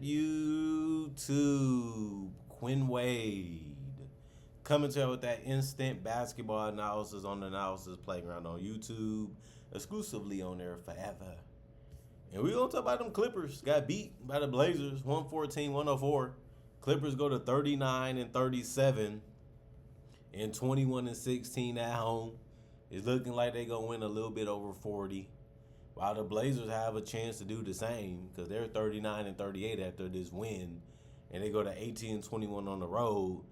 YouTube? Quinn Wade coming to you with that instant basketball analysis on the Analysis Playground on YouTube, exclusively on there forever. And we gonna talk about them Clippers. Got beat by the Blazers, 114-104. Clippers go to 39-37 and 21-16 at home. It's looking like they gonna win a little bit over 40. While the Blazers have a chance to do the same because they're 39-38 after this win, and they go to 18-21 on the road.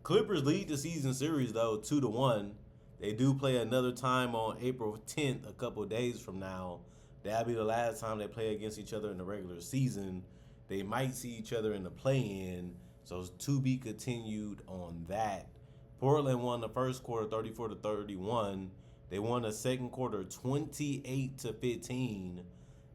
Clippers lead the season series though 2-1. They do play another time on April 10th, a couple of days from now. That'll be the last time they play against each other in the regular season. They might see each other in the play-in, so it's to be continued on that. Portland won the first quarter 34-31. They won the second quarter 28-15,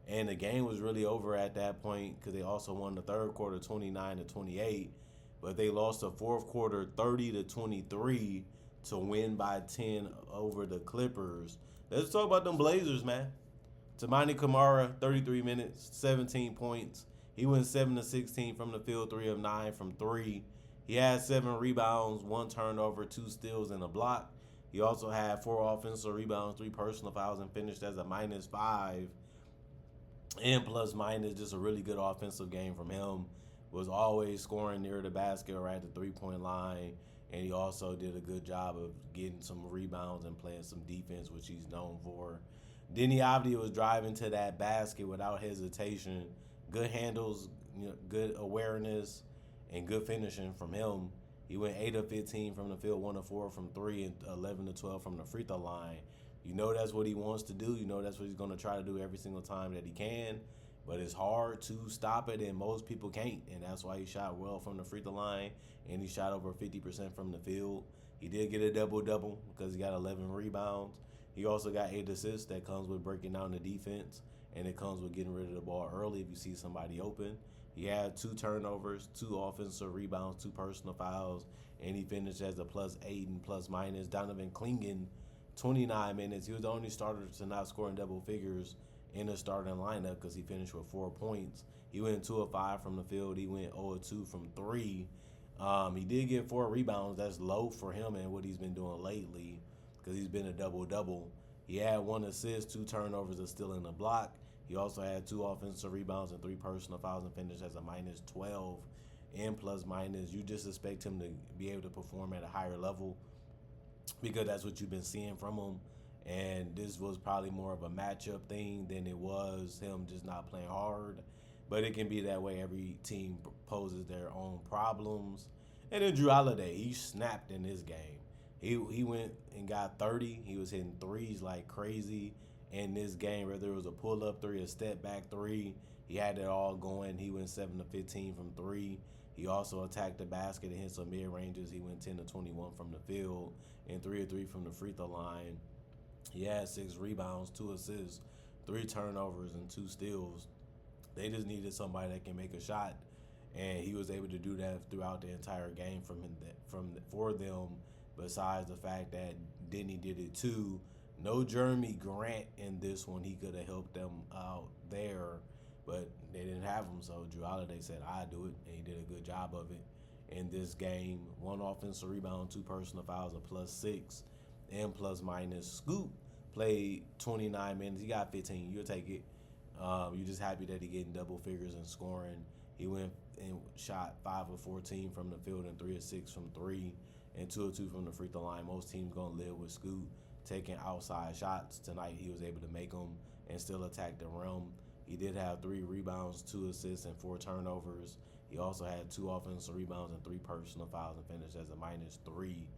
and the game was really over at that point because they also won the third quarter 29-28. But they lost the fourth quarter 30-23 to win by 10 over the Clippers. Let's talk about them Blazers, man. Tamani Kamara, 33 minutes, 17 points. He went 7-16 from the field, 3 of 9 from 3. He had 7 rebounds, 1 turnover, 2 steals, and a block. He also had 4 offensive rebounds, 3 personal fouls, and finished as a -5. And plus minus, just a really good offensive game from him. Was always scoring near the basket or at the three-point line. And he also did a good job of getting some rebounds and playing some defense, which he's known for. Denny Avdia was driving to that basket without hesitation. Good handles, good awareness, and good finishing from him. He went 8 of 15 from the field, 1 of 4 from 3, and 11 of 12 from the free throw line. You know that's what he wants to do. You know that's what he's going to try to do every single time that he can. But it's hard to stop it, and most people can't. And that's why he shot well from the free throw line, and he shot over 50% from the field. He did get a double-double because he got 11 rebounds. He also got 8 assists. That comes with breaking down the defense, and it comes with getting rid of the ball early if you see somebody open. He had 2 turnovers, 2 offensive rebounds, 2 personal fouls, and he finished as a +8 and +. Donovan Clingan, 29 minutes. He was the only starter to not score in double figures in the starting lineup because he finished with 4 points. He went 2 of 5 from the field. He went 0 of 2 from 3. He did get 4 rebounds. That's low for him and what he's been doing lately because he's been a double-double. He had 1 assist, 2 turnovers, and still in the block. He also had 2 offensive rebounds and 3 personal fouls and finished as a -12 and +. You just expect him to be able to perform at a higher level because that's what you've been seeing from him. And this was probably more of a matchup thing than it was him just not playing hard. But it can be that way. Every team poses their own problems. And then Drew Holiday, he snapped in this game. He went and got 30. He was hitting threes like crazy in this game, whether it was a pull-up 3, a step-back 3. He had it all going. He went 7 of 15 from 3. He also attacked the basket and hit some mid-ranges. He went 10 of 21 from the field and 3 of 3 from the free throw line. He had 6 rebounds, 2 assists, 3 turnovers, and 2 steals. They just needed somebody that can make a shot, and he was able to do that throughout the entire game for them. Besides the fact that Denny did it too. No Jeremy Grant in this one. He could have helped them out there, but they didn't have him. So Drew Holiday said, "I do it," and he did a good job of it in this game. 1 offensive rebound, 2 personal fouls, a +6 and +. Scoop played 29 minutes. He got 15. You'll take it. You're just happy that he getting double figures and scoring. He went and shot 5 of 14 from the field and 3 of 6 from 3 and 2 of 2 from the free throw line. Most teams going to live with Scoop taking outside shots. Tonight he was able to make them and still attack the rim. He did have 3 rebounds, 2 assists, and 4 turnovers. He also had 2 offensive rebounds and 3 personal fouls and finished as a -3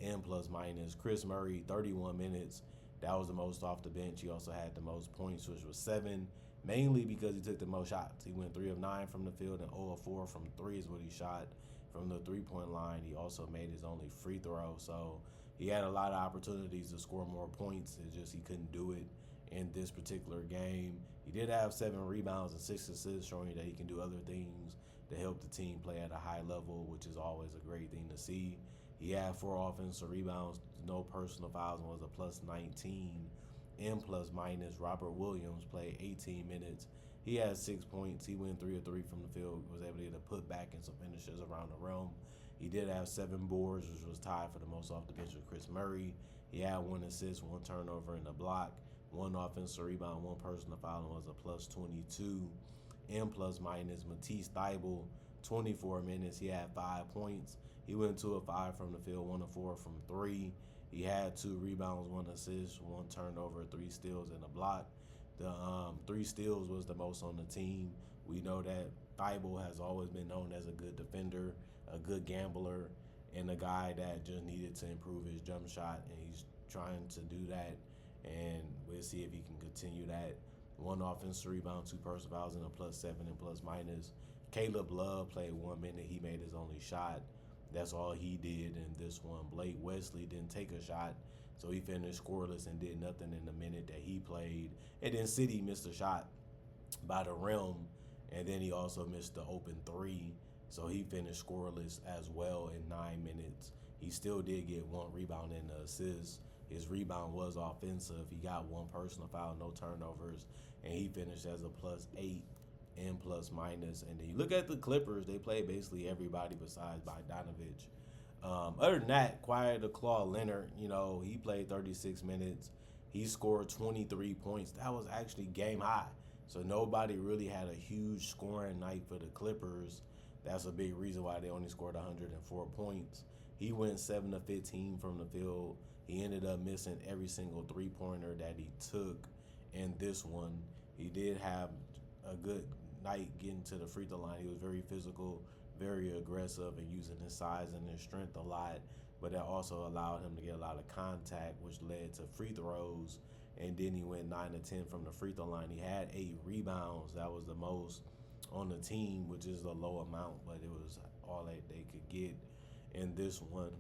and +. Chris Murray, 31 minutes. That was the most off the bench. He also had the most points, which was 7, mainly because he took the most shots. He went 3 of 9 from the field and 0 of 4 from 3 is what he shot from the three-point line. He also made his only free throw, so he had a lot of opportunities to score more points. It's just he couldn't do it in this particular game. He did have 7 rebounds and 6 assists, showing you that he can do other things to help the team play at a high level, which is always a great thing to see. He had 4 offensive rebounds, no personal fouls, and was a +19 and +. Robert Williams played 18 minutes He had 6 points. He went 3 of 3 from the field. Was able to get a put back and some finishes around the rim. He did have 7 boards, which was tied for the most off the bench with Chris Murray. He had 1 assist, 1 turnover, and a block, 1 offensive rebound, 1 personal foul, and was a plus 22. And plus minus Matisse Thybulle, 24 minutes. He had 5 points. He went 2 of 5 from the field, 1 of 4 from three. He had 2 rebounds, 1 assist, 1 turnover, 3 steals, and a block. The 3 steals was the most on the team. We know that Thybulle has always been known as a good defender, a good gambler, and a guy that just needed to improve his jump shot, and he's trying to do that. And we'll see if he can continue that. 1 offensive rebound, 2 personal fouls, and a plus 7 and plus minus. Caleb Love played 1 minute. He made his only shot. That's all he did in this one. Blake Wesley didn't take a shot, so he finished scoreless and did nothing in the minute that he played. And then City missed a shot by the rim, and then he also missed the open three, so he finished scoreless as well in 9 minutes. He still did get 1 rebound and an assist. His rebound was offensive. He got 1 personal foul, no turnovers, and he finished as a plus 8 and plus minus. And then you look at the Clippers, they played basically everybody besides Bogdanovich. Other than that, Quiet the Claw Leonard, he played 36 minutes. He scored 23 points. That was actually game high. So nobody really had a huge scoring night for the Clippers. That's a big reason why they only scored 104 points. He went 7 of 15 from the field. He ended up missing every single three-pointer that he took in this one. He did have a good night getting to the free throw line. He was very physical, very aggressive, and using his size and his strength a lot. But that also allowed him to get a lot of contact, which led to free throws. And then he went 9 of 10 from the free throw line. He had 8 rebounds. That was the most on the team, which is a low amount, but it was all that they could get in this one,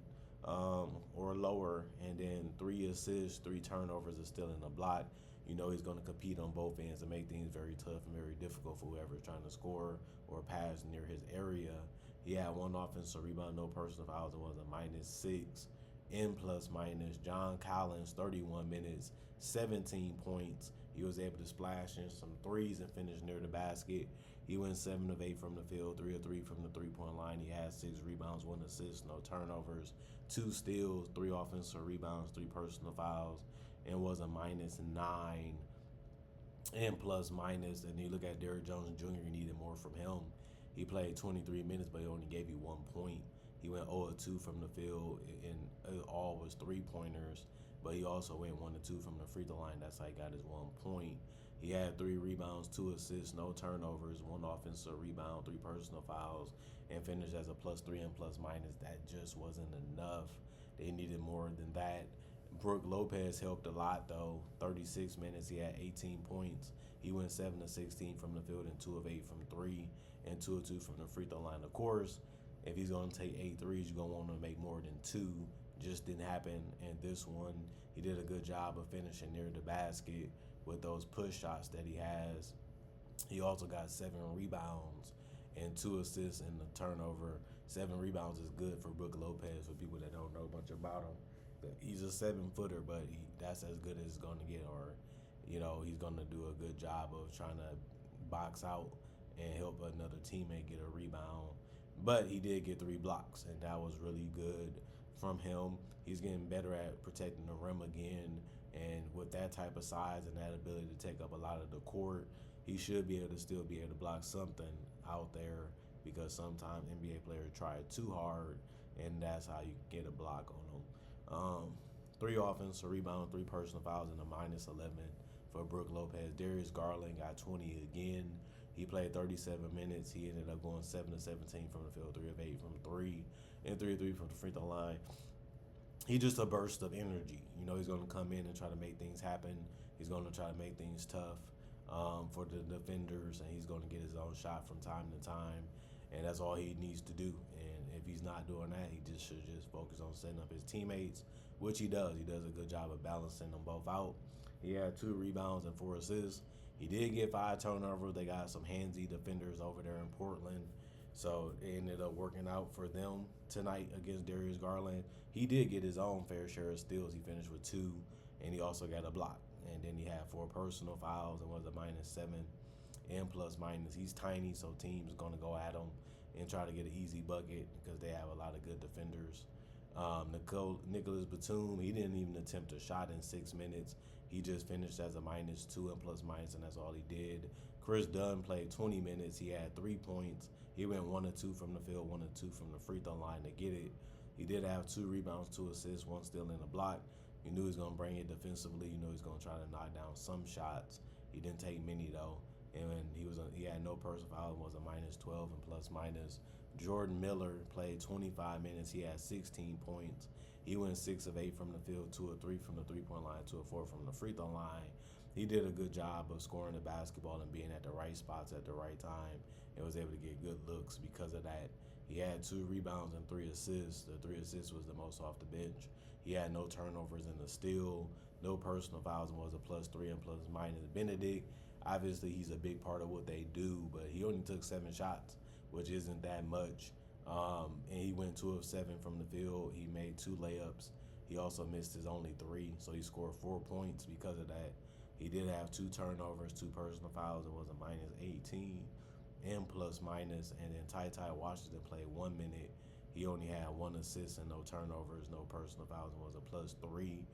or lower. And then 3 assists, 3 turnovers, is still in the block. He's going to compete on both ends and make things very tough and very difficult for whoever's trying to score or pass near his area. He had 1 offensive rebound, no personal fouls, and was a -6 in plus minus. John Collins, 31 minutes, 17 points. He was able to splash in some threes and finish near the basket. He went 7 of 8 from the field, 3 of 3 from the three-point line. He had 6 rebounds, 1 assist, no turnovers, 2 steals, 3 offensive rebounds, 3 personal fouls, and was a -9 and plus minus. And you look at Derrick Jones Jr., you needed more from him. He played 23 minutes, but he only gave you 1 point. He went 0 of 2 from the field, and it all was 3-pointers. But he also went 1 of 2 from the free throw line. That's how he got his 1 point. He had 3 rebounds, 2 assists, no turnovers, 1 offensive rebound, 3 personal fouls, and finished as a plus 3 and plus minus. That just wasn't enough. They needed more than that. Brook Lopez helped a lot, though. 36 minutes, he had 18 points. He went 7 of 16 from the field and 2 of 8 from 3 and 2 of 2 from the free throw line. Of course, if he's going to take 8 threes, you're going to want him to make more than 2. Just didn't happen in this one. He did a good job of finishing near the basket with those push shots that he has. He also got 7 rebounds and 2 assists and a turnover. 7 rebounds is good for Brook Lopez, for people that don't know much about him. He's a 7-footer, but that's as good as it's going to get. Or, he's going to do a good job of trying to box out and help another teammate get a rebound. But he did get 3 blocks, and that was really good from him. He's getting better at protecting the rim again, and with that type of size and that ability to take up a lot of the court, he should be able to still be able to block something out there, because sometimes NBA players try too hard, and that's how you get a block on them. 3 offensive rebounds, 3 personal fouls, and a -11 for Brook Lopez. Darius Garland got 20 again. He played 37 minutes. He ended up going 7 of 17 from the field, 3 of 8 from 3, and 3 of 3 from the free throw line. He's just a burst of energy. He's going to come in and try to make things happen. He's going to try to make things tough for the defenders, and he's going to get his own shot from time to time, and that's all he needs to do. And if he's not doing that, he should focus on setting up his teammates, which he does. He does a good job of balancing them both out. He had 2 rebounds and 4 assists. He did get 5 turnovers. They got some handsy defenders over there in Portland, so it ended up working out for them tonight against Darius Garland. He did get his own fair share of steals. He finished with 2, and he also got a block. And then he had 4 personal fouls and was a -7 and plus minus. He's tiny, so teams going to go at him and try to get an easy bucket because they have a lot of good defenders. Nicholas Batum, he didn't even attempt a shot in 6 minutes. He just finished as a -2 and plus minus, and that's all he did. Chris Dunn played 20 minutes. He had 3 points. He went 1 of 2 from the field, 1 of 2 from the free throw line to get it. He did have 2 rebounds, 2 assists, 1 steal in the block. You knew he was going to bring it defensively. You knew he was going to try to knock down some shots. He didn't take many though, and he had no personal foul. It was a -12 and plus minus. Jordan Miller played 25 minutes. He had 16 points. He went 6 of 8 from the field, 2 of 3 from the three-point line, 2 of 4 from the free throw line. He did a good job of scoring the basketball and being at the right spots at the right time, and was able to get good looks because of that. He had 2 rebounds and 3 assists. The 3 assists was the most off the bench. He had no turnovers in the steal, no personal fouls, and was a +3 and plus minus. Benedict, obviously he's a big part of what they do, but he only took 7 shots, which isn't that much. And he went 2 of 7 from the field. He made 2 layups. He also missed his only 3, so he scored 4 points because of that. He did have 2 turnovers, 2 personal fouls. It was a -18 and plus minus. And then Ty Washington played 1 minute. He only had 1 assist and no turnovers, no personal fouls, and was a +3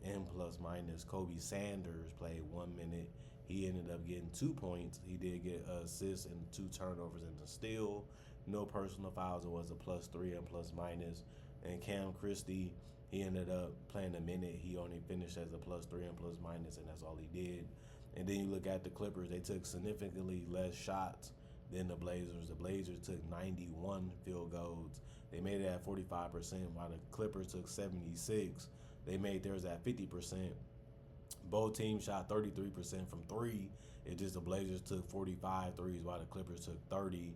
and plus minus. Kobe Sanders played 1 minute. He ended up getting 2 points. He did get an assist and 2 turnovers and a steal. No personal fouls. It was a +3 and plus minus. And Cam Christie, he ended up playing a minute. He only finished as a +3 and plus minus, and that's all he did. And then you look at the Clippers. They took significantly less shots than the Blazers. The Blazers took 91 field goals. They made it at 45%, while the Clippers took 76. They made theirs at 50%. Both teams shot 33% from 3. It's just the Blazers took 45 threes while the Clippers took 30.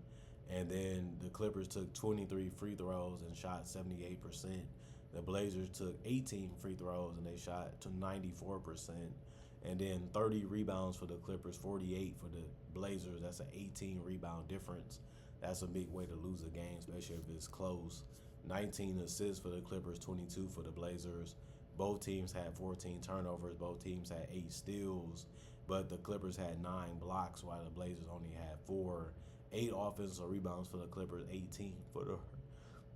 And then the Clippers took 23 free throws and shot 78%. The Blazers took 18 free throws and they shot to 94%. And then 30 rebounds for the Clippers, 48 for the Blazers. That's an 18 rebound difference. That's a big way to lose a game, especially if it's close. 19 assists for the Clippers, 22 for the Blazers. Both teams had 14 turnovers. Both teams had 8 steals. But the Clippers had 9 blocks while the Blazers only had 4. 8 offensive rebounds for the Clippers, 18 for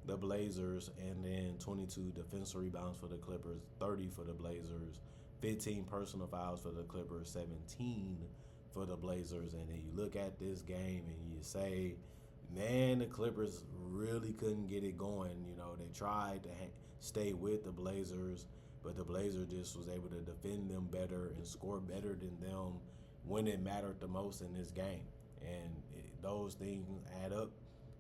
the Blazers. And then 22 defensive rebounds for the Clippers, 30 for the Blazers. 15 personal fouls for the Clippers, 17 for the Blazers. And then you look at this game and you say, man, the Clippers really couldn't get it going. You know, they tried to stay with the Blazers, but the Blazers just was able to defend them better and score better than them when it mattered the most in this game. And those things add up.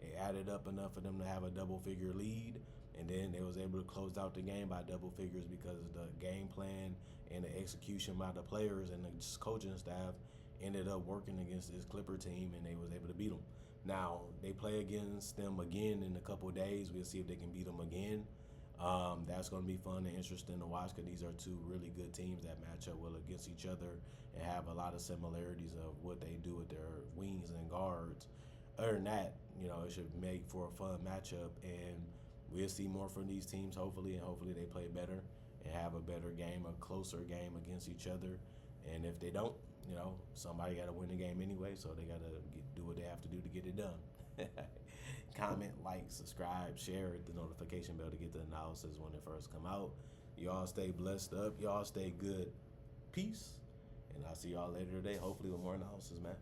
It added up enough for them to have a double-figure lead, and then they was able to close out the game by double figures because of the game plan and the execution by the players and the coaching staff ended up working against this Clipper team, and they was able to beat them. Now, they play against them again in a couple of days. We'll see if they can beat them again. That's going to be fun and interesting to watch because these are 2 really good teams that match up well against each other and have a lot of similarities of what they do with their wings and guards. Other than that, you know, it should make for a fun matchup, and we'll see more from these teams hopefully, and hopefully they play better and have a better game, a closer game against each other. And if they don't, you know, somebody got to win the game anyway, so they got to do what they have to do to get it done. Comment, like, subscribe, share, hit the notification bell to get the analysis when it first come out. Y'all stay blessed up. Y'all stay good. Peace. And I'll see y'all later today, hopefully with more analysis, man.